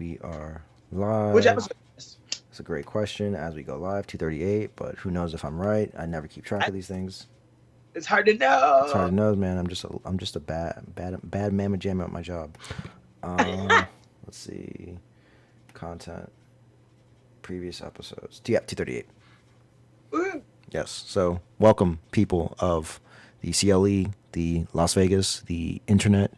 We are Which live. episode is this? It's a great question as we go live, 238, but who knows if I'm right? I never keep track I, of these things. it's hard to It's hard know. to know, man. I'm just a bad mamma jamma at my job. Um, let's see. Content, previous episodes. Yeah, 238. Woo. Yes. So, welcome people of the CLE, the Las Vegas, the internet,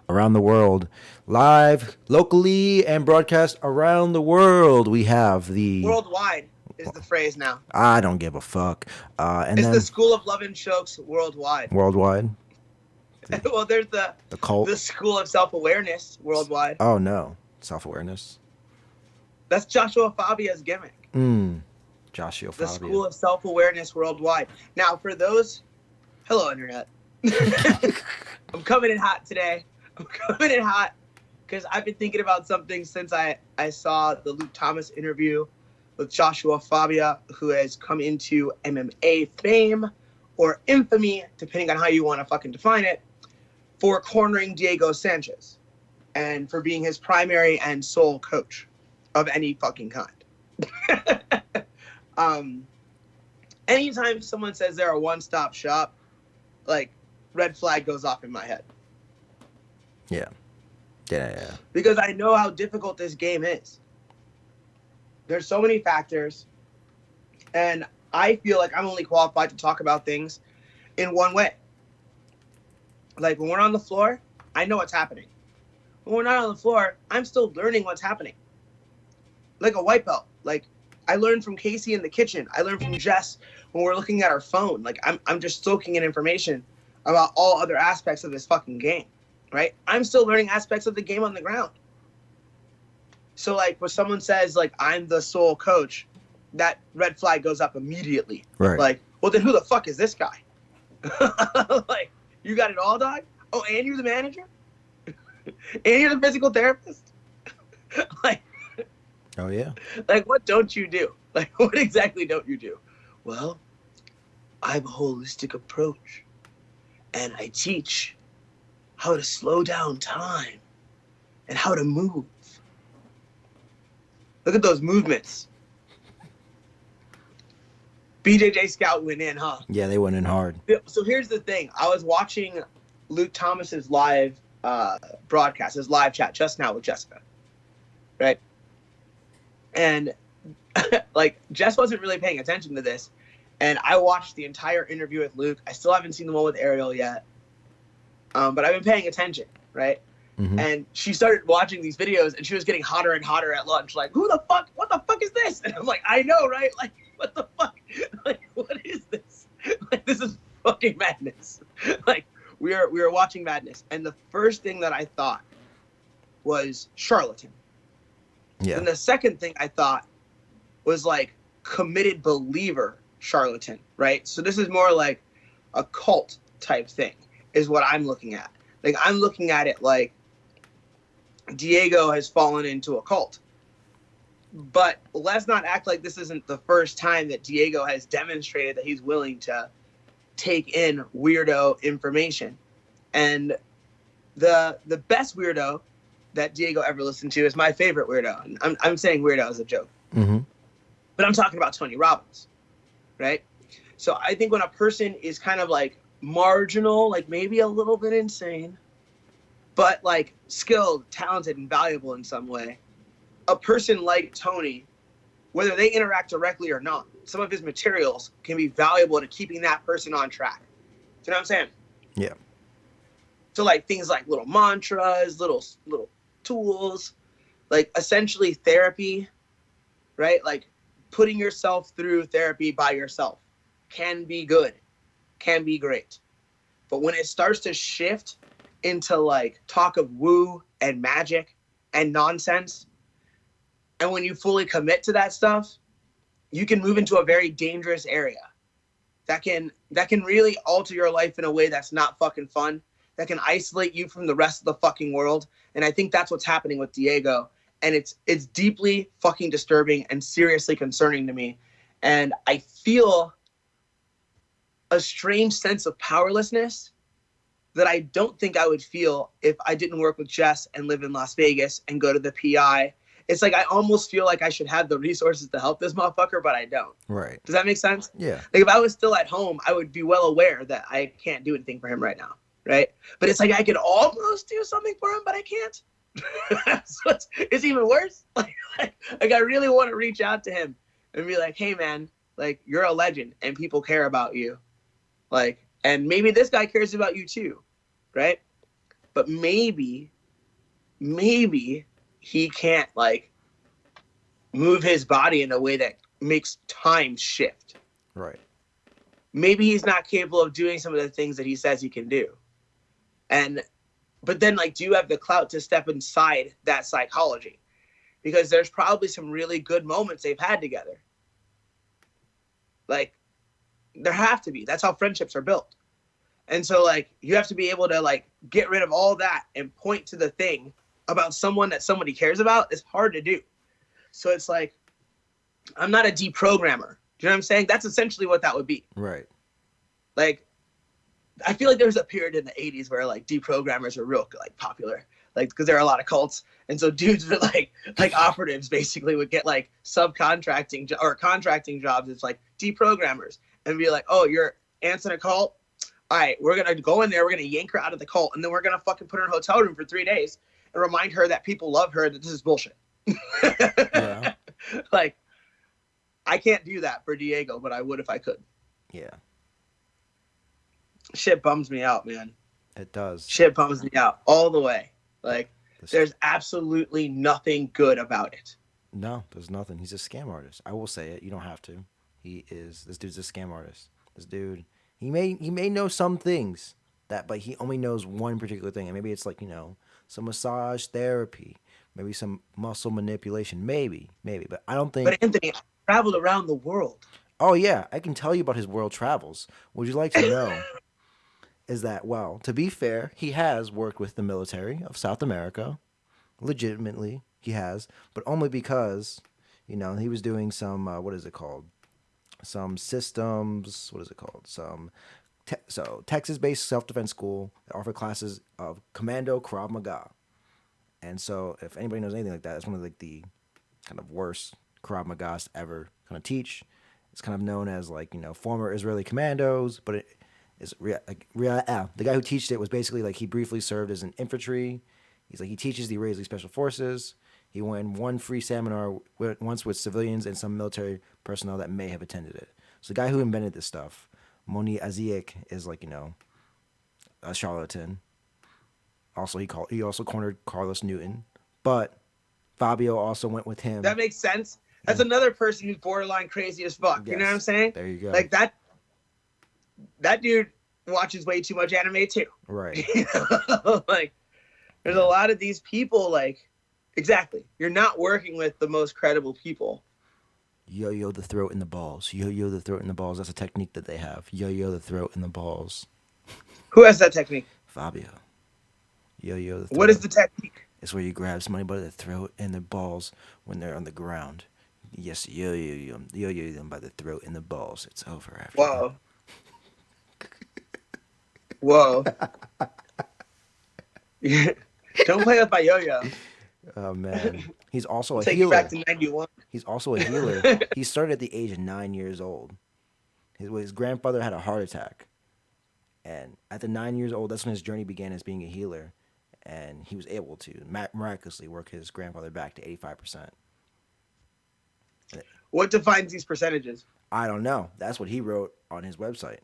around the world, live locally and broadcast around the world. We have the Worldwide is the phrase now. I don't give a fuck. And It's the then School of Love and Jokes worldwide. worldwide, the Well, there's the the cult. the School of Self Awareness worldwide. Oh no, self awareness. That's Joshua Fabia's gimmick. Joshua The Fabia. School of Self Awareness worldwide. Now, for those, hello internet. I'm coming in hot today. I'm coming in hot because I've been thinking about something since I saw the Luke Thomas interview with Joshua Fabia, who has come into MMA fame or infamy, depending on how you want to fucking define it, for cornering Diego Sanchez and for being his primary and sole coach of any fucking kind. Anytime someone says they're a one-stop shop, like, red flag goes off in my head. Yeah. Yeah. Because I know how difficult this game is. There's so many factors, and I feel like I'm only qualified to talk about things in one way. Like, when we're on the floor, I know what's happening. When we're not on the floor, I'm still learning what's happening. Like a white belt. Like, I learned from Casey in the kitchen. I learned from Jess when we're looking at our phone. Like, I'm just soaking in information about all other aspects of this fucking game, right? I'm still learning aspects of the game on the ground. So, like, when someone says, like, I'm the sole coach, that red flag goes up immediately. Right. Like, well, then who the fuck is this guy? Like, you got it all, dog? Oh, and you're the manager? And you're the physical therapist? Like, Oh yeah. like, what don't you do? Like, what exactly don't you do? Well, I have a holistic approach, and I teach how to slow down time and how to move. Look at those movements. BJJ Scout went in, huh? Yeah, they went in hard. So here's the thing. I was watching Luke Thomas's live broadcast, his live chat just now with Jessica, right? And like, Jess wasn't really paying attention to this, and I watched the entire interview with Luke. I still haven't seen the one with Ariel yet, but I've been paying attention, right? Mm-hmm. And she started watching these videos, and she was getting hotter and hotter at lunch. Like, who the fuck? What the fuck is this? And I'm like, I know, right? Like, what the fuck? Like, what is this? Like, this is fucking madness. Like, we are watching madness, and the first thing that I thought was charlatan. Yeah. And the second thing I thought was, like, committed believer charlatan, right? So this is more like a cult type thing is what I'm looking at. Like, I'm looking at it like Diego has fallen into a cult. But let's not act like this isn't the first time that Diego has demonstrated that he's willing to take in weirdo information. And the best weirdo that Diego ever listened to is my favorite weirdo. And I'm saying weirdo as a joke. Mm-hmm. But I'm talking about Tony Robbins, right? So I think when a person is kind of like marginal, like maybe a little bit insane, but like skilled, talented, and valuable in some way, a person like Tony, whether they interact directly or not, some of his materials can be valuable to keeping that person on track. Do you know what I'm saying? Yeah. So like things like little mantras, little tools, like essentially therapy, right? Like putting yourself through therapy by yourself can be good, can be great. But when it starts to shift into like talk of woo and magic and nonsense, and when you fully commit to that stuff, you can move into a very dangerous area that can really alter your life in a way that's not fucking fun, that can isolate you from the rest of the fucking world. And I think that's what's happening with Diego. And it's deeply fucking disturbing and seriously concerning to me. And I feel a strange sense of powerlessness that I don't think I would feel if I didn't work with Jess and live in Las Vegas and go to the PI it's like I almost feel like I should have the resources to help this motherfucker, but I don't. Right. Does that make sense? Yeah. Like if I was still at home, I would be well aware that I can't do anything for him right now, right? But it's like I could almost do something for him, but I can't. So it's even worse. Like I really want to reach out to him and be like, hey man, like you're a legend and people care about you. Like, and maybe this guy cares about you too, right? But maybe he can't like move his body in a way that makes time shift. Right. Maybe he's not capable of doing some of the things that he says he can do. But then like, do you have the clout to step inside that psychology? Because there's probably some really good moments they've had together. Like there have to be. That's how friendships are built. And so like, you have to be able to like get rid of all that and point to the thing about someone that somebody cares about. It's hard to do. So it's like, I'm not a deprogrammer. Do you know what I'm saying? That's essentially what that would be. Right. Like, I feel like there was a period in the 80s where like deprogrammers were real like popular, like because there are a lot of cults, and so dudes were like operatives basically would get like subcontracting or contracting jobs. It's like deprogrammers and be like, oh, you're Ant's in a cult. All right, we're gonna go in there, we're gonna yank her out of the cult, and then we're gonna fucking put her in a hotel room for 3 days and remind her that people love her and that this is bullshit. Yeah. Like, I can't do that for Diego, but I would if I could. Yeah. Shit bums me out, man. It does. Shit bums me out all the way. Like, there's absolutely nothing good about it. No, there's nothing. He's a scam artist. I will say it. You don't have to. This dude's a scam artist. This dude, he may know some things but he only knows one particular thing. And maybe it's like, some massage therapy, maybe some muscle manipulation, maybe. But I don't think. But Anthony, I traveled around the world. Oh yeah, I can tell you about his world travels. Would you like to know? Is that, well, to be fair, he has worked with the military of South America. Legitimately, he has, but only because, he was doing some, what is it called? Some systems, what is it called? So Texas-based self-defense school that offer classes of Commando Krav Maga. And so if anybody knows anything like that, it's one of like the kind of worst Krav Magas ever kind of teach. It's kind of known as like, former Israeli commandos, but the guy who teaches it was basically like he briefly served as an infantry. He's like he teaches the Israeli Special Forces. He went one free seminar once with civilians and some military personnel that may have attended it. So the guy who invented this stuff, Moni Aziek, is like a charlatan. Also, he also cornered Carlos Newton, but Fabio also went with him. That makes sense. That's another person who's borderline crazy as fuck. Yes. You know what I'm saying? There you go. Like that dude watches way too much anime too. Right. Like, there's a lot of these people, like, exactly. You're not working with the most credible people. Yo-yo the throat in the balls. Yo-yo the throat in the balls. That's a technique that they have. Yo-yo the throat in the balls. Who has that technique? Fabio. Yo-yo the throat. What is the technique? It's where you grab somebody by the throat and their balls when they're on the ground. Yes, yo-yo them by the throat and the balls. It's over after. Whoa. Whoa. Don't play with my yo-yo. Oh, man. He's also a Take healer. You back to 91. He's also a healer. He started at the age of 9 years old. His grandfather had a heart attack. And at the 9 years old, that's when his journey began as being a healer. And he was able to miraculously work his grandfather back to 85%. What defines these percentages? I don't know. That's what he wrote on his website.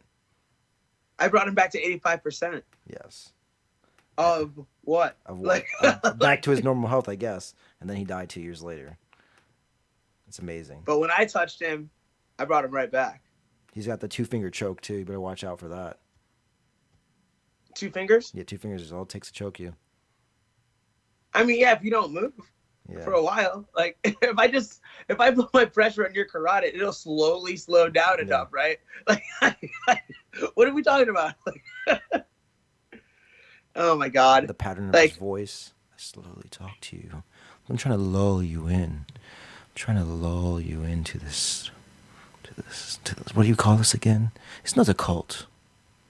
I brought him back to 85%. Yes. Of what? Of what? Back to his normal health, I guess. And then he died 2 years later. It's amazing. But when I touched him, I brought him right back. He's got the 2-finger choke, too. You better watch out for that. 2 fingers? Yeah, 2 fingers is all it takes to choke you. I mean, yeah, if you don't move for a while. Like, if I blow my pressure on your carotid, it'll slowly slow down enough, right? Like, what are we talking about? Oh, my God. The pattern of his voice. I slowly talk to you. I'm trying to lull you in. I'm trying to lull you into this. What do you call this again? It's not a cult.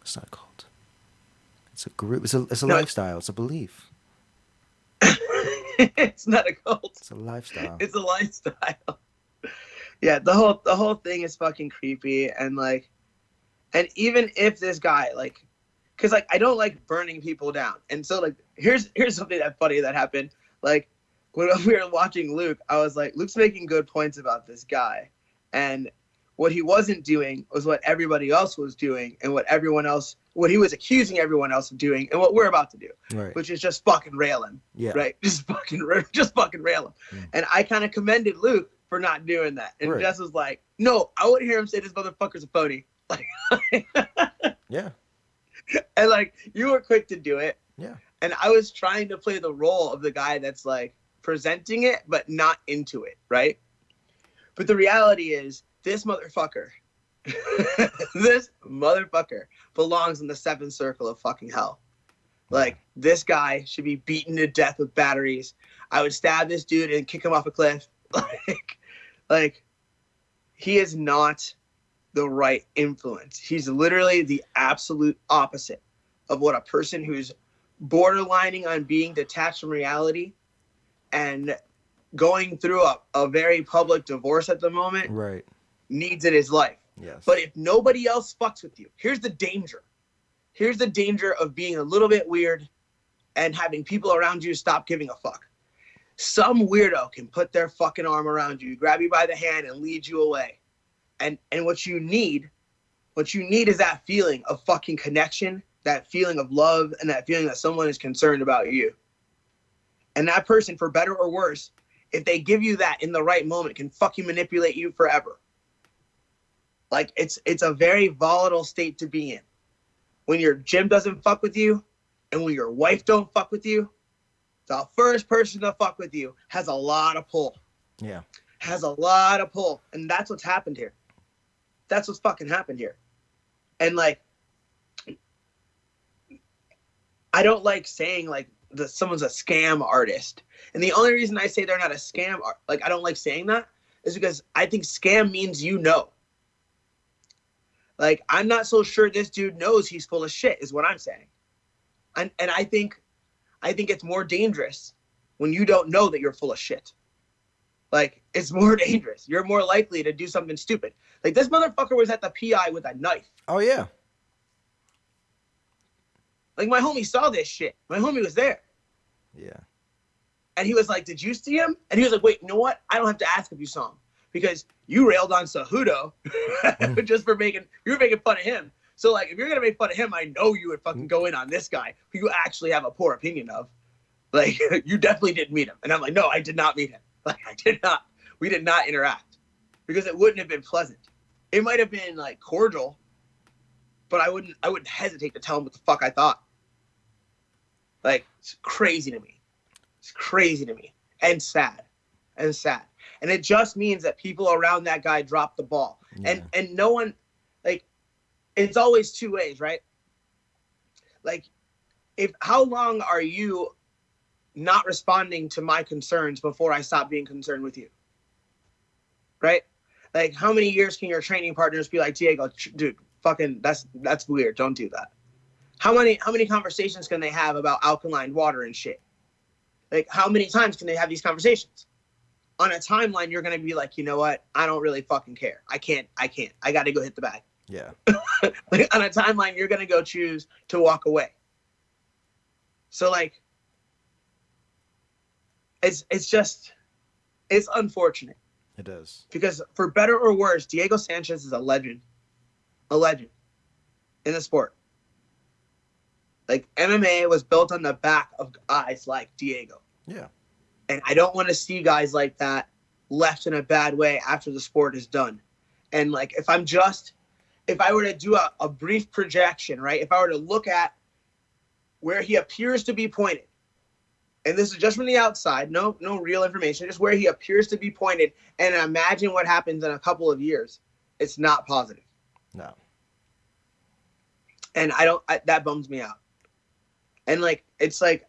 It's not a cult. It's a group. It's a lifestyle. It's a belief. It's not a cult. It's a lifestyle. It's a lifestyle. Yeah, the whole thing is fucking creepy, and like, and even if this guy like, because like I don't like burning people down, and so like here's something that funny that happened. Like when we were watching Luke, I was like, Luke's making good points about this guy, and what he wasn't doing was what everybody else was doing, and what he was accusing everyone else of doing, and what we're about to do, Right. which is just fucking rail him. Yeah. Right. Just fucking rail him. And I kind of commended Luke for not doing that, and Right. Jess was like, "No, I want to hear him say this motherfucker's a phony." Like, Yeah. and like you were quick to do it. Yeah. And I was trying to play the role of the guy that's like presenting it, but not into it, right? But the reality is, this motherfucker, this motherfucker belongs in the seventh circle of fucking hell. Like, this guy should be beaten to death with batteries. I would stab this dude and kick him off a cliff. Like, he is not the right influence. He's literally the absolute opposite of what a person who's borderlining on being detached from reality and going through a very public divorce at the moment Right. needs in his life. Yes. But if nobody else fucks with you, here's the danger. Here's the danger of being a little bit weird and having people around you stop giving a fuck. Some weirdo can put their fucking arm around you, grab you by the hand, and lead you away. And what you need is that feeling of fucking connection, that feeling of love, and that feeling that someone is concerned about you. And that person, for better or worse, if they give you that in the right moment, can fucking manipulate you forever. Like, it's a very volatile state to be in. When your gym doesn't fuck with you, and when your wife don't fuck with you, the first person to fuck with you has a lot of pull. Yeah. Has a lot of pull. And that's what's happened here. That's what's fucking happened here. And like, I don't like saying like someone's a scam artist. And the only reason I say they're not a scam, like I don't like saying that, is because I think scam means you know. Like, I'm not so sure this dude knows he's full of shit, is what I'm saying. And I think it's more dangerous when you don't know that you're full of shit. Like, it's more dangerous. You're more likely to do something stupid. Like, this motherfucker was at the PI with a knife. Oh yeah. Like, my homie saw this shit. My homie was there. Yeah. And he was like, "Did you see him?" And he was like, "Wait, you know what? I don't have to ask if you saw him. Because you railed on Cejudo just for you were making fun of him. So, like, if you're going to make fun of him, I know you would fucking go in on this guy who you actually have a poor opinion of. Like, you definitely didn't meet him." And I'm like, "No, I did not meet him. Like, I did not. We did not interact. Because it wouldn't have been pleasant. It might have been, like, cordial, but I wouldn't hesitate to tell him what the fuck I thought. Like, it's crazy to me. It's crazy to me. And sad. And sad. And it just means that people around that guy dropped the ball. Yeah. And no one, like, it's always two ways, right? Like, how long are you not responding to my concerns before I stop being concerned with you? Right? Like, how many years can your training partners be like, "Diego, dude, fucking, that's weird. Don't do that." How many conversations can they have about alkaline water and shit? Like, how many times can they have these conversations? On a timeline, you're going to be like, "You know what? I don't really fucking care. I can't. I got to go hit the bag." Yeah. Like, on a timeline, you're going to go choose to walk away. So, like, it's unfortunate. It does. Because for better or worse, Diego Sanchez is a legend in the sport. Like, MMA was built on the back of guys like Diego. Yeah. And I don't want to see guys like that left in a bad way after the sport is done. And like, if I were to do a brief projection, right? If I were to look at where he appears to be pointed, and this is just from the outside, no real information, just where he appears to be pointed, and imagine what happens in a couple of years, it's not positive. No. And that bums me out. And like, it's like,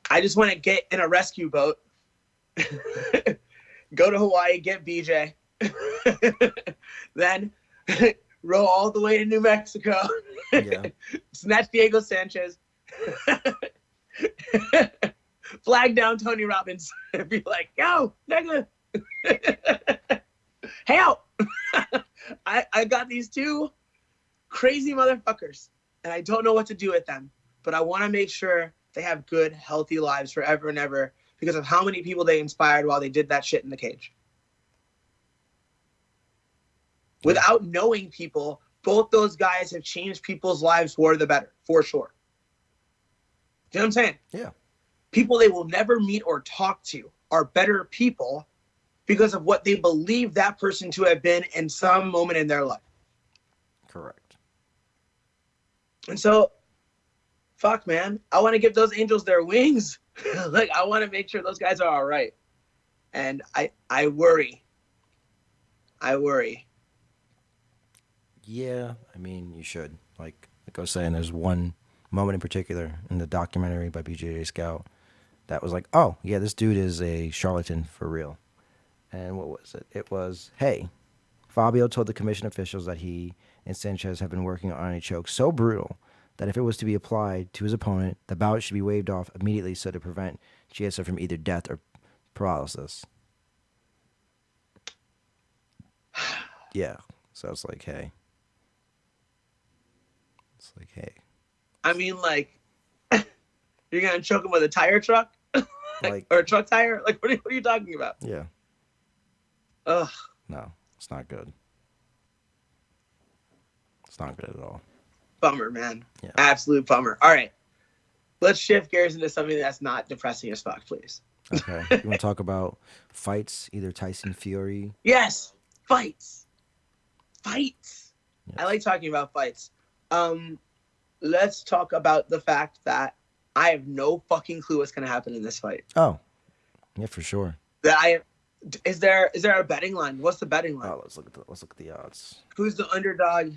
I just want to get in a rescue boat, go to Hawaii, get BJ, then row all the way to New Mexico, Yeah. snatch Diego Sanchez, Flag down Tony Robbins and be like, yo, nigga, help. I got these two crazy motherfuckers and I don't know what to do with them, but I want to make sure they have good, healthy lives forever and ever because of how many people they inspired while they did that shit in the cage. Without knowing people, both those guys have changed people's lives for the better, for sure. Do you know what I'm saying? Yeah. People they will never meet or talk to are better people because of what they believe that person to have been in some moment in their life. Correct. And so, fuck, man, I want to give those angels their wings. Like, I want to make sure those guys are all right. And I worry. I worry. Yeah, I mean, you should. Like I was saying, there's one moment in particular in the documentary by BJJ Scout that was like, oh, yeah, this dude is a charlatan for real. And what was it? It was, hey, Fabio told the commission officials that he and Sanchez have been working on a choke so brutal that if it was to be applied to his opponent, the bout should be waved off immediately so to prevent Chiesa from either death or paralysis. Yeah, so it's like, hey. It's like, hey. I mean, like, you're going to choke him with a tire truck? Like, or a truck tire? Like, what are you talking about? Yeah. Ugh. No, it's not good. It's not good at all. Bummer, man. Yeah. Absolute bummer. All right. Let's shift gears into something that's not depressing as fuck, please. Okay. You want to talk about fights? Either Tyson Fury. Yes. Fights. Fights. Yes. I like talking about fights. Let's talk about the fact that I have no fucking clue what's going to happen in this fight. Oh. Yeah, for sure. Is there a betting line? What's the betting line? Oh, let's look at the odds. Who's the underdog?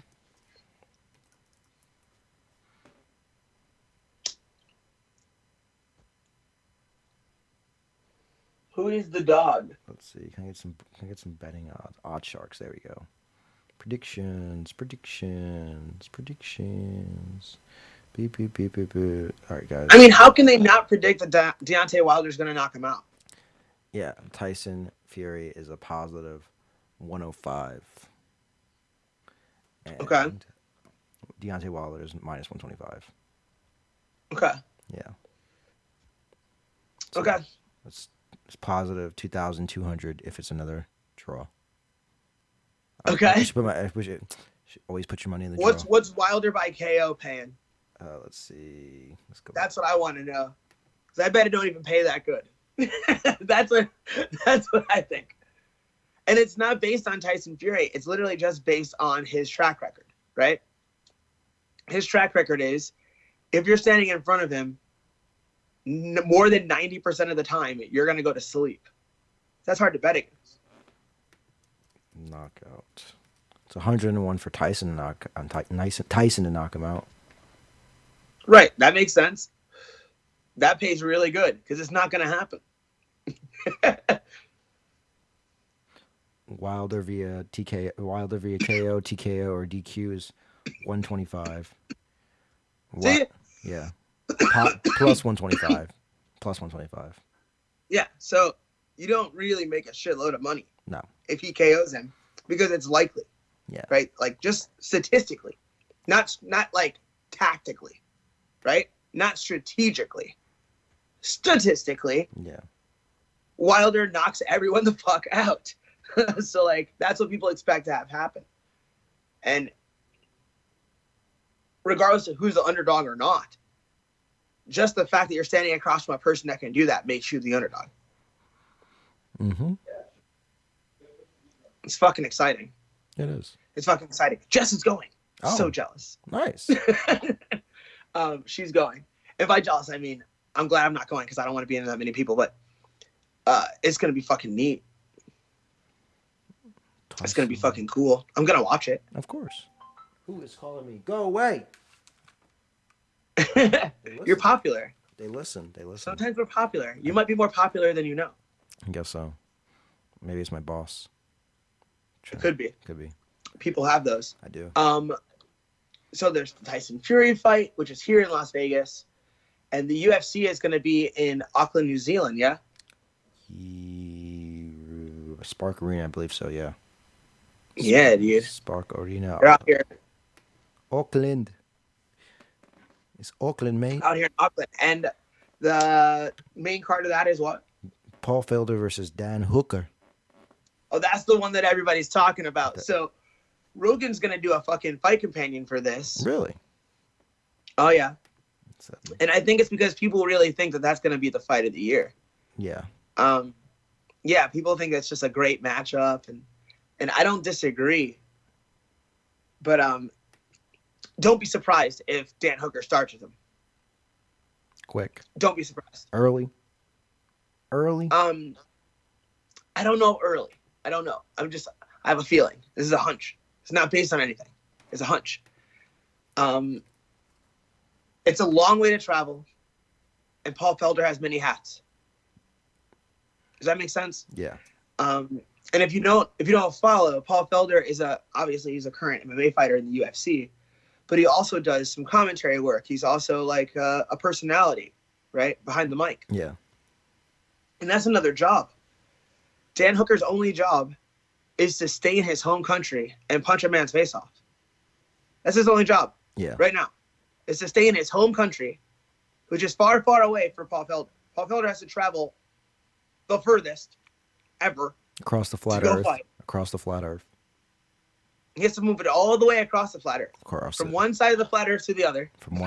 Who is the dog? Let's see. Can I get some betting odds? Odd Sharks. There we go. Predictions. Beep, beep, beep, beep, beep. All right, guys. I mean, how can they not predict that Deontay Wilder's going to knock him out? Yeah, Tyson Fury is a positive 105. And okay. Deontay Wilder is minus 125. Okay. Yeah. So okay. It's positive 2,200 if it's another draw. Okay. I should always put your money in the draw. What's Wilder by KO paying? Let's see. Let's go. That's what I want to know. Because I bet it don't even pay that good. That's what I think. And it's not based on Tyson Fury. It's literally just based on his track record, right? His track record is, if you're standing in front of him, more than 90% of the time, you're going to go to sleep. That's hard to bet against. Knockout. It's 101 for Tyson to knock him out. Right. That makes sense. That pays really good because it's not going to happen. Wilder via KO, TKO, or DQ is 125. See? Yeah. Plus 125. Plus 125. Yeah. So you don't really make a shitload of money. No. If he KOs him, because it's likely. Yeah. Right. Like just statistically, not like tactically, right? Not strategically. Statistically. Yeah. Wilder knocks everyone the fuck out. So like that's what people expect to have happen. And regardless of who's the underdog or not, just the fact that you're standing across from a person that can do that makes you the underdog. Mm-hmm. It's fucking exciting. It is. It's fucking exciting. Jess is going. Oh. So jealous. Nice. She's going. And by jealous, I mean, I'm glad I'm not going because I don't want to be in that many people, but it's going to be fucking neat. It's going to be fucking cool. I'm going to watch it. Of course. Who is calling me? Go away. You're popular. They listen. Sometimes we're popular. You might be more popular than you know. I guess so. Maybe it's my boss. It could be. Could be. People have those. I do. So there's the Tyson Fury fight, which is here in Las Vegas. And the UFC is going to be in Auckland, New Zealand. Yeah. Spark Arena, I believe so. Yeah. Yeah, dude. Spark Arena. They're out here. Auckland. It's Auckland, mate. Out here in Auckland, and the main card of that is what? Paul Felder versus Dan Hooker. Oh, that's the one that everybody's talking about. So Rogan's gonna do a fucking fight companion for this. Really? Oh yeah. And I think it's because people really think that that's gonna be the fight of the year. Yeah. Yeah, people think it's just a great matchup, and I don't disagree. But don't be surprised if Dan Hooker starts with him. Quick. Don't be surprised. Early. I don't know early. I don't know. I have a feeling. This is a hunch. It's not based on anything. It's a hunch. It's a long way to travel, and Paul Felder has many hats. Does that make sense? Yeah. And if you don't follow, Paul Felder obviously he's a current MMA fighter in the UFC, but he also does some commentary work. He's also like a personality, right, behind the mic. Yeah. And that's another job. Dan Hooker's only job is to stay in his home country and punch a man's face off. That's his only job. Yeah. Right now, is to stay in his home country, which is far, far away for Paul Felder. Paul Felder has to travel the furthest ever. Across the flat earth. Across the flat earth. He has to move it all the way across the flat earth. From one side of the flat earth to the other. From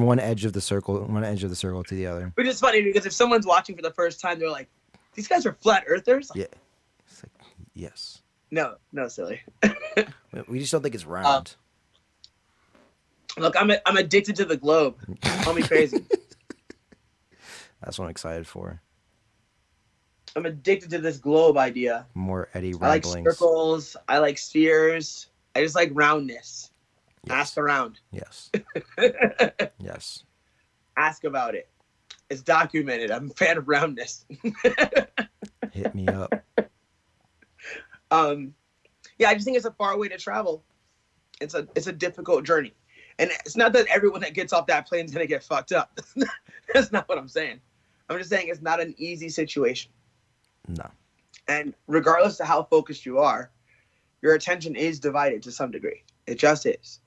one edge of the circle to the other. Which is funny because if someone's watching for the first time, they're like, "These guys are flat earthers?" Yeah. It's like, yes. No, silly. We just don't think it's round. Look, I'm addicted to the globe. Call me crazy. That's what I'm excited for. I'm addicted to this globe idea. More Eddie I ramblings. like circles. I like spheres. I just like roundness. Yes. Ask around. Yes. Yes. Ask about it. It's documented. I'm a fan of roundness. Hit me up. Yeah, I just think it's a far way to travel. It's a difficult journey. And it's not that everyone that gets off that plane is going to get fucked up. That's not what I'm saying. I'm just saying it's not an easy situation. No. And regardless of how focused you are, your attention is divided to some degree. It just is.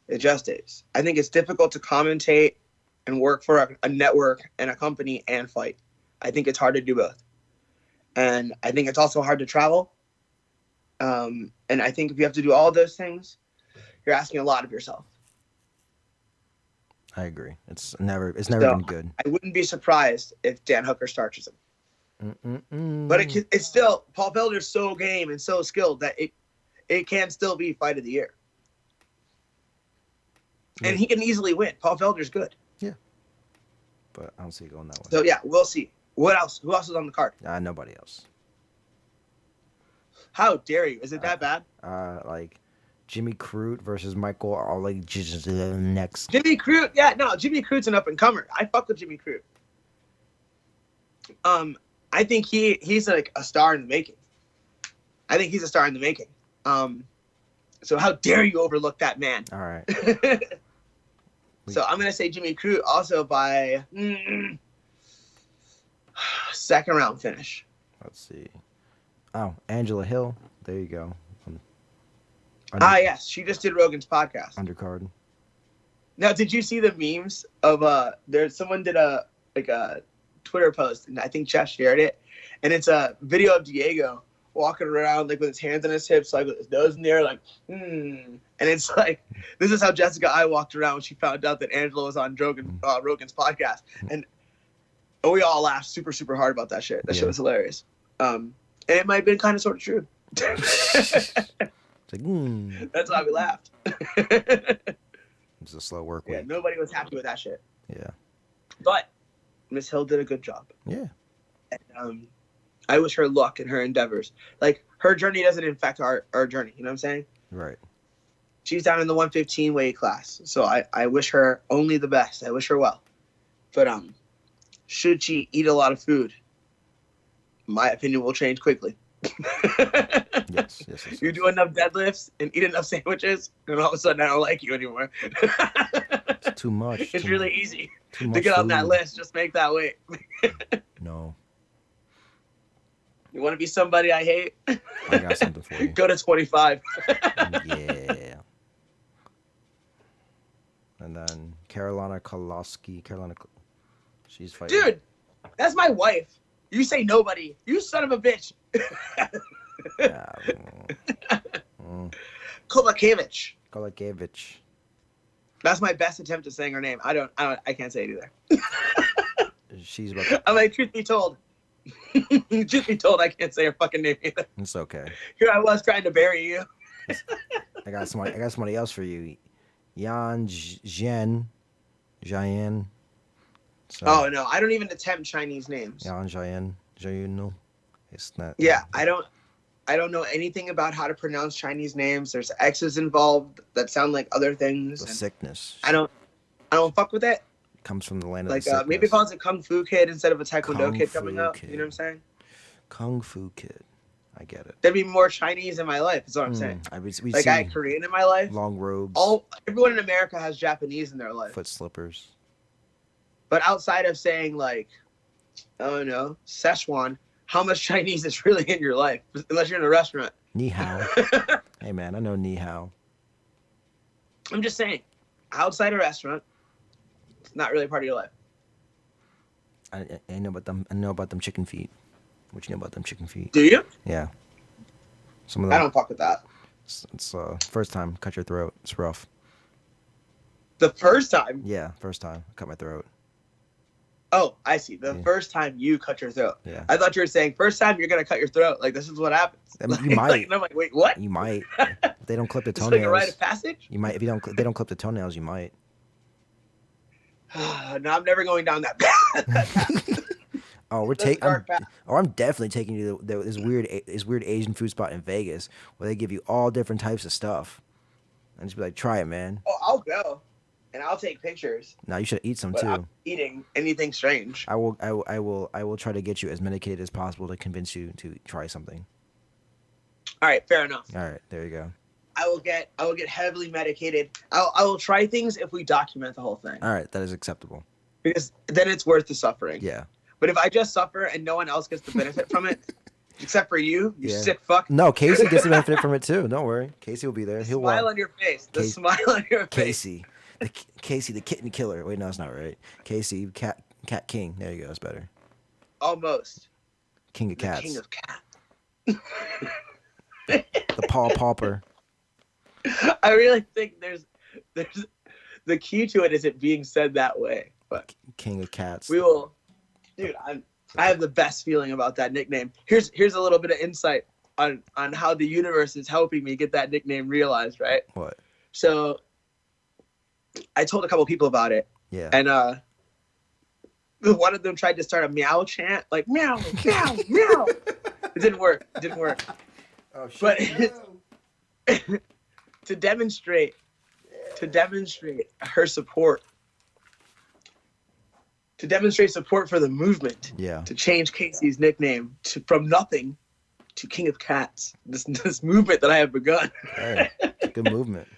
It just is. I think it's difficult to commentate and work for a network and a company and fight. I think it's hard to do both. And I think it's also hard to travel. And I think if you have to do all those things, you're asking a lot of yourself. I agree. It's never been good. I wouldn't be surprised if Dan Hooker starts him. Mm-mm-mm. But it's still, Paul Felder's so game and so skilled that it can still be fight of the year. Yeah. And he can easily win. Paul Felder's good. Yeah. But I don't see it going that way. So yeah, we'll see. What else? Who else is on the card? Nobody else. How dare you? Is it that bad? Like Jimmy Crute versus Michael Ollie next. Jimmy Crute, yeah, no, Jimmy Crute's an up and comer. I fuck with Jimmy Crute. I think he's like a star in the making. I think he's a star in the making. So how dare you overlook that man? All right. So I'm gonna say Jimmy Crute also by second round finish. Let's see. Oh, Angela Hill. There you go. Yes, she just did Rogan's podcast. Undercard. Now, did you see the memes of someone did a Twitter post, and I think Jeff shared it, and it's a video of Diego walking around like with his hands on his hips, like with his nose in the air, like and it's like, this is how Jessica I walked around when she found out that Angela was on Rogan's podcast, and we all laughed super, super hard about that shit. That shit was hilarious. And it might have been kind of sort of true. It's like, That's why we laughed. It's a slow work week. Yeah, nobody was happy with that shit. Yeah. But Miss Hill did a good job. Yeah. And I wish her luck in her endeavors. Like, her journey doesn't affect our journey. You know what I'm saying? Right. She's down in the 115 weight class. So I wish her only the best. I wish her well. But should she eat a lot of food, my opinion will change quickly. Yes. You do enough deadlifts and eat enough sandwiches, and all of a sudden I don't like you anymore. It's too much. It's really easy too to much get on that food. list. Just make that weight. No, You want to be somebody I hate? I got something for you. Go to 25. Yeah. And then Carolina Koloski. She's fighting. Dude, that's my wife. You say nobody. You son of a bitch. Yeah. Kolakevich. Kolakevich. That's my best attempt at saying her name. I can't say it either. She's about to, I'm like, truth be told. Truth be told, I can't say her fucking name either. it's okay. Here I was trying to bury you. I got somebody else for you. Yan Zhen. So, Oh no, I don't even attempt Chinese names. Yan Zhen. No. It's not. Yeah, I don't know anything about how to pronounce Chinese names. There's X's involved that sound like other things. The and sickness. I don't fuck with it. Comes from the land of Like the sickness. maybe if I was a Kung Fu kid instead of a Taekwondo Kung kid Fu coming up, kid. you know what I'm saying? Kung Fu kid. I get it. There'd be more Chinese in my life. Is what I'm saying. We Like see I had Korean in my life. long robes, Everyone in America has Japanese in their life. foot slippers. But outside of saying like, I don't know, Szechuan, how much Chinese is really in your life? Unless you're in a restaurant. Ni hao. Hey man, I know ni hao. I'm just saying, outside a restaurant, it's not really part of your life. I know about them. I know about them chicken feet. What you know about them chicken feet? Do you? Yeah. Some of I them. don't fuck with that. It's first time cut your throat. It's rough. The first time. Yeah, first time cut my throat. Oh, I see. The Yeah. first time you cut your throat. Yeah. I thought you were saying first time you're gonna cut your throat. Like this is what happens. I mean, you might. And I'm like, wait, what? You might. If they don't clip the It's like a toenails. rite of passage. You might. If they don't clip the toenails, you might. No, I'm never going down that path. Oh, That's a dark path. I'm definitely taking you to this weird Asian food spot in Vegas where they give you all different types of stuff, and just be like, try it, man. Oh, I'll go, and I'll take pictures. Now you should eat some But too. I'm not eating anything strange. I will try to get you as medicated as possible to convince you to try something. All right, fair enough. All right, there you go. I will get heavily medicated. I will try things if we document the whole thing, All right, that is acceptable. because then it's worth the suffering. Yeah. But if I just suffer and no one else gets the benefit from it, except for you Yeah. sick fuck, No, Casey gets the benefit from it too. Don't worry, Casey will be there. the He'll smile walk. on your face, the Casey- smile on your face. Casey, the kitten killer. Wait, no, that's not right. Casey, cat king. There you go. That's better. Almost. King of The cats. king of cat. The Paul Pauper. I really think there's the key to it is it being said that way. But King of cats. we will, dude. I have the best feeling about that nickname. Here's a little bit of insight on how the universe is helping me get that nickname realized. Right. What? So I told a couple people about it, Yeah. and one of them tried to start a meow chant, like meow, meow, meow. It didn't work. Oh But to demonstrate her support, to demonstrate support for the movement, Yeah. to change Casey's nickname from nothing to King of Cats, this movement that I have begun. Hey, good movement.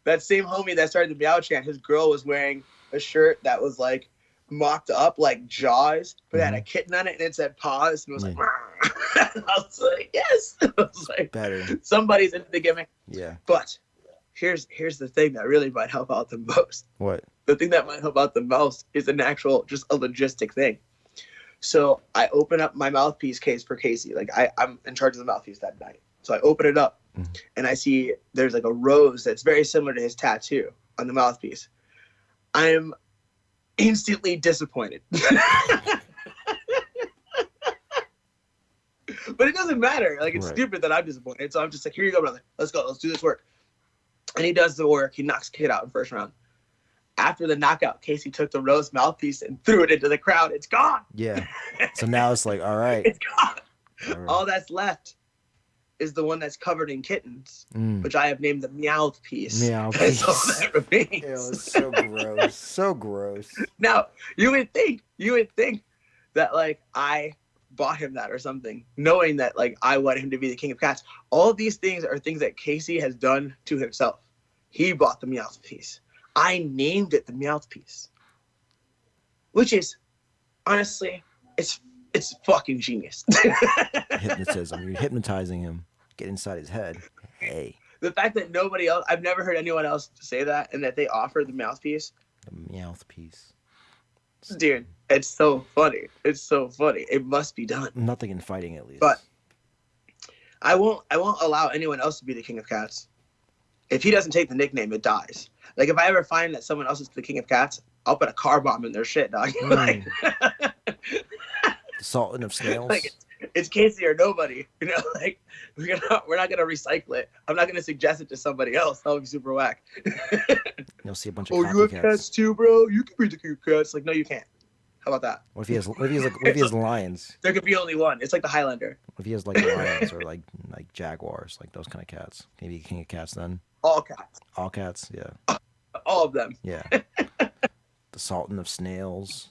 That same homie that started the meow chant, his girl was wearing a shirt that was like mocked up like Jaws, but it had a kitten on it and it said paws and it was like, I was like, yes. I was like, Better. somebody's into the gimmick. Yeah. But here's the thing that really might help out the most. What? The thing that might help out the most is just a logistic thing. So I open up my mouthpiece case for Casey. Like I'm in charge of the mouthpiece that night. So I open it up and I see there's like a rose that's very similar to his tattoo on the mouthpiece. I am instantly disappointed. But it doesn't matter. Like it's Right. stupid that I'm disappointed. So I'm just like, here you go, brother. Let's go. Let's do this work. And he does the work. He knocks Kid out in first round. After the knockout, Casey took the rose mouthpiece and threw it into the crowd. It's gone. Yeah. So now it's like, all right. It's gone. All right. All that's left is the one that's covered in kittens, Mm. which I have named the Meowth piece. Meow That's all piece. that remains. Ew, it's so gross. So gross. Now, you would think that like I bought him that or something, knowing that like I want him to be the king of cats. All of these things are things that Casey has done to himself. He bought the Meowth piece. I named it the Meowth piece, which is honestly, it's fucking genius. Hypnotism. You're hypnotizing him. Get inside his head. Hey, The fact that nobody else, I've never heard anyone else say that, and that they offered the mouthpiece. the Meowth piece. Dude, it's so funny. It's so funny. It must be done. Nothing in fighting, at least. But I won't allow anyone else to be the king of cats. If he doesn't take the nickname, it dies. Like if I ever find that someone else is the king of cats, I'll put a car bomb in their shit, dog. Like, the Sultan of Snails. like it's Casey or nobody. You know, like we're not gonna recycle it. I'm not gonna suggest it to somebody else. That would be super whack. You'll see a bunch of Oh, you have copycats. cats too, bro? You can be the king of cats. Like, no, you can't. How about that? What if he has lions? There could be only one. It's like the Highlander. What if he has like lions or like jaguars, like those kind of cats? Maybe king of cats then. All cats. All cats, yeah, All of them. yeah. The Sultan of Snails.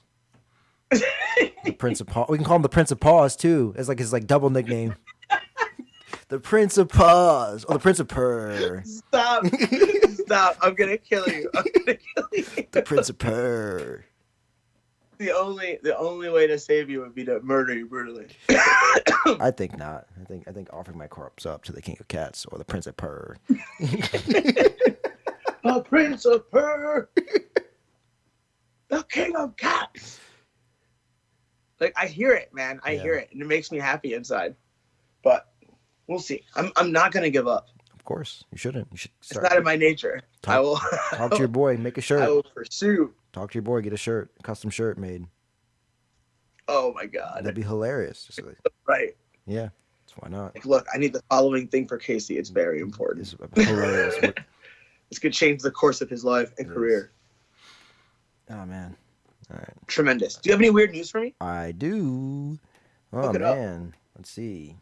The Prince of Paws. We can call him the Prince of Paws too. It's like his like double nickname. The Prince of Paws. Oh, the Prince of Purr. Stop. Stop. I'm gonna kill you. I'm gonna kill you. The Prince of Purr. The only way to save you would be to murder you brutally. I think not. I think offering my corpse up to the King of Cats or the Prince of Purr. The Prince of Purr. The King of Cats. Like I hear it, man. I hear it, and it makes me happy inside. But we'll see. I'm not gonna give up. Of course, you shouldn't. You should It's not in my nature. I will talk to your boy. Make a shirt. I will pursue. Talk to your boy. Get a shirt, custom shirt made. Oh my god. That'd be hilarious. Just like, Right. yeah. So why not? Like, look, I need the following thing for Casey. It's very important. It's hilarious. This could change the course of his life and career. Oh man. All right. Tremendous. Do you have any weird news for me? I do. Oh Look it up. man. Let's see.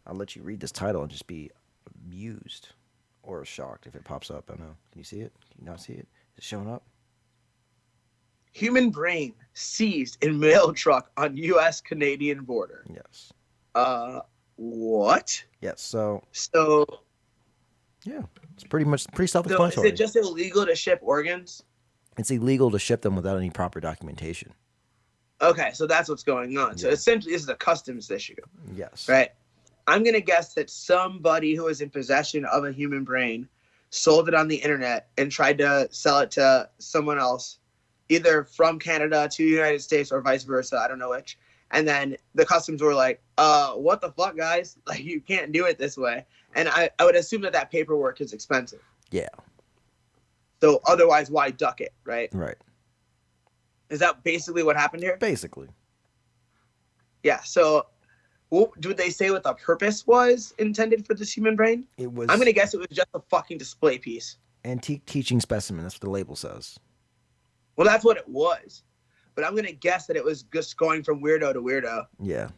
I'll let you read this title and just be amused or shocked if it pops up. I don't know. Can you see it? Can you not see it? Is it showing up? Human brain seized in mail truck on U.S.-Canadian border. Yes. What? Yes. So So, yeah, it's pretty so is self-explanatory. it just illegal to ship organs? It's illegal to ship them without any proper documentation. Okay, so that's what's going on. So Yeah. essentially, this is a customs issue, Yes. right? I'm going to guess that somebody who was in possession of a human brain sold it on the internet and tried to sell it to someone else, either from Canada to the United States or vice versa. I don't know which. And then the customs were like, what the fuck, guys? Like, you can't do it this way. And I would assume that paperwork is expensive. Yeah. So otherwise, why duck it, right? Right. Is that basically what happened here? Basically. Yeah. So do they say what the purpose was intended for this human brain? It was I'm going to guess it was just a fucking display piece. antique teaching specimen. That's what the label says. Well, that's what it was. But I'm going to guess that it was just going from weirdo to weirdo. Yeah.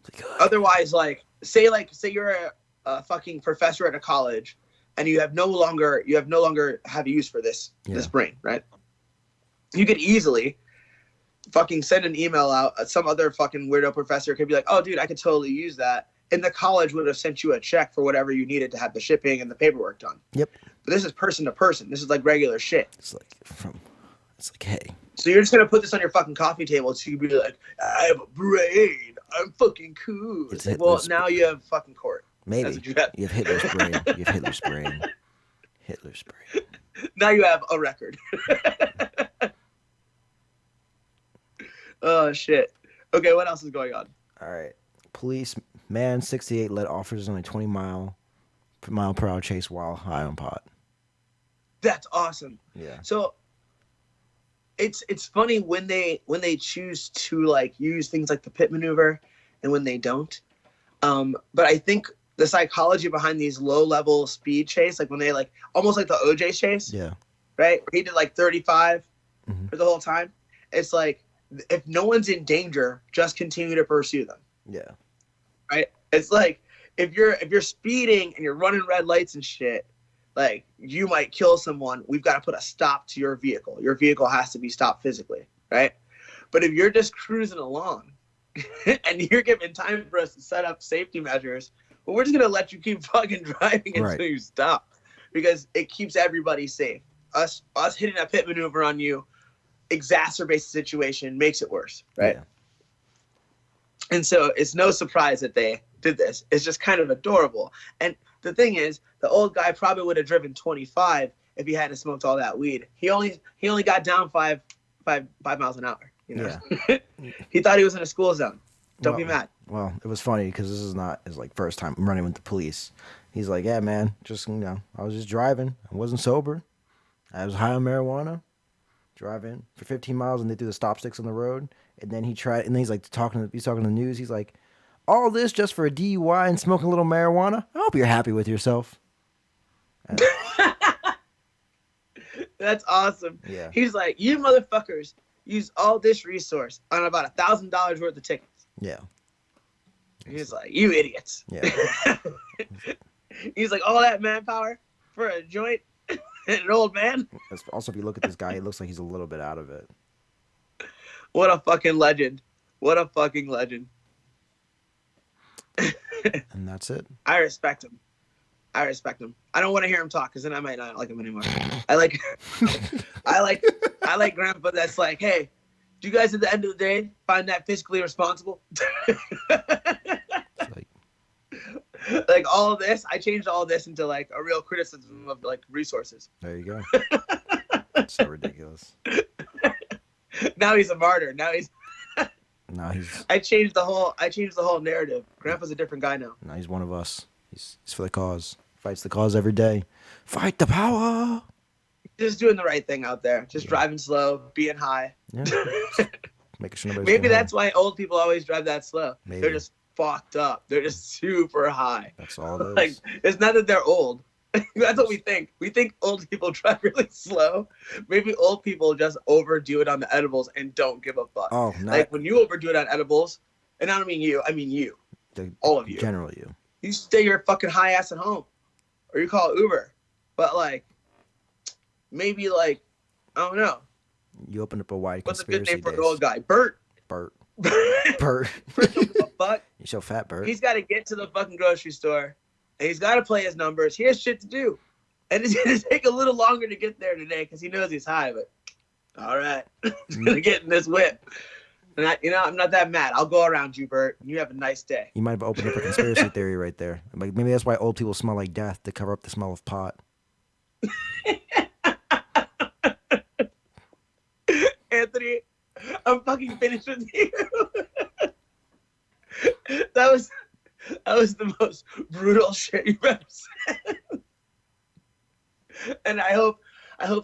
It's like, Otherwise, say you're a fucking professor at a college and you no longer have use for this brain, right? You could easily fucking send an email out. Some other fucking weirdo professor could be like, oh, dude, I could totally use that. And the college would have sent you a check for whatever you needed to have the shipping and the paperwork done. Yep. But this is person to person. This is like regular shit. It's like, hey. So you're just going to put this on your fucking coffee table so you can be like, I have a brain. I'm fucking cool. It's Like, well, Hitler's now you have fucking court. Maybe. That's what you have. You have Hitler's brain. You have Hitler's brain. Hitler's brain. Now you have a record. Oh, shit. Okay, what else is going on? All right. Police man 68 led officers on a 20-mile per hour chase while high on pot. That's awesome. Yeah. So it's funny when they choose to like use things like the pit maneuver and when they don't. But I think the psychology behind these low-level speed chase, like when they like almost like the OJ chase, Yeah. right? Where he did like 35 Mhm. for the whole time. It's like if no one's in danger, just continue to pursue them. Yeah. Right? It's like if you're speeding and you're running red lights and shit, like you might kill someone, we've got to put a stop to your vehicle. Your vehicle has to be stopped physically, right? But if you're just cruising along and you're given time for us to set up safety measures, but we're just gonna let you keep fucking driving until Right. you stop, because it keeps everybody safe. Us hitting a pit maneuver on you exacerbates the situation, makes it worse, right? Yeah. And so it's no surprise that they did this. It's just kind of adorable. And the thing is, the old guy probably would have driven 25 if he hadn't smoked all that weed. He only got down 5 miles an hour. You know, Yeah. he thought he was in a school zone. Don't be Well- mad. Well, it was funny because this is not his like first time running with the police. He's like, yeah, man, just I was just driving. I wasn't sober. I was high on marijuana, driving for 15 miles, and they threw the stop sticks on the road. And then he's like talking to the news. He's like, all this just for a DUI and smoking a little marijuana. I hope you're happy with yourself. And- That's awesome. yeah, He's like, you motherfuckers use all this resource on about $1,000 worth of tickets. yeah, He's like, you idiots. yeah. He's like, all that manpower for a joint and an old man? Also, if you look at this guy, it looks like he's a little bit out of it. What a fucking legend. What a fucking legend. And that's it. I respect him. I don't want to hear him talk because then I might not like him anymore. I like grandpa that's like, hey, do you guys at the end of the day find that fiscally responsible? Like, Like all of this, I changed all of this into like a real criticism of like resources. there you go. So ridiculous. Now he's a martyr. Now He's I changed the whole narrative. Grandpa's a different guy now. one of us. He's for the cause. Fights the cause every day. Fight the power. Just doing the right thing out there. Just Yeah. driving slow, being high. Yeah. Making sure nobody's Maybe getting that's why old people always drive that slow. Maybe. They're just fucked up. They're just super high. hurt. That's all it is. Like, it's not that they're old. That's what we think. We think old people drive really slow. Maybe old people just overdo it on the edibles and don't give a fuck. oh, not Like when you overdo it on edibles, and I don't mean you, I mean you, the, all of you. general you. You stay your fucking high ass at home, or you call Uber. But like, maybe like, I don't know. You open up a wide What's a conspiracy good name for an days. old guy? Bert. Bert. Bert Bert. don't give a fuck. You're so fat, Bert. He's got to get to the fucking grocery store, and he's got to play his numbers. He has shit to do, and it's gonna take a little longer to get there today because he knows he's high. But all right, he's gonna get in this whip, and I'm not that mad. I'll go around you, Bert. You have a nice day. You might have opened up a conspiracy theory right there. Like maybe that's why old people smell like death, to cover up the smell of pot. Anthony, I'm fucking finished with you. That was the most brutal shit you've ever said. And I hope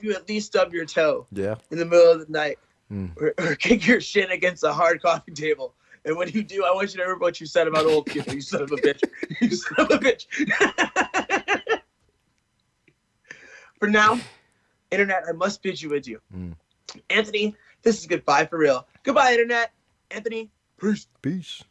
you at least stub your toe Yeah. in the middle of the night, Mm. or kick your shin against a hard coffee table. And when you do, I want you to remember what you said about old people. You son of a bitch. You son of a bitch. For now, Internet, I must bid you adieu. Mm. Anthony, this is goodbye for real. Goodbye, Internet. Anthony, peace. Peace.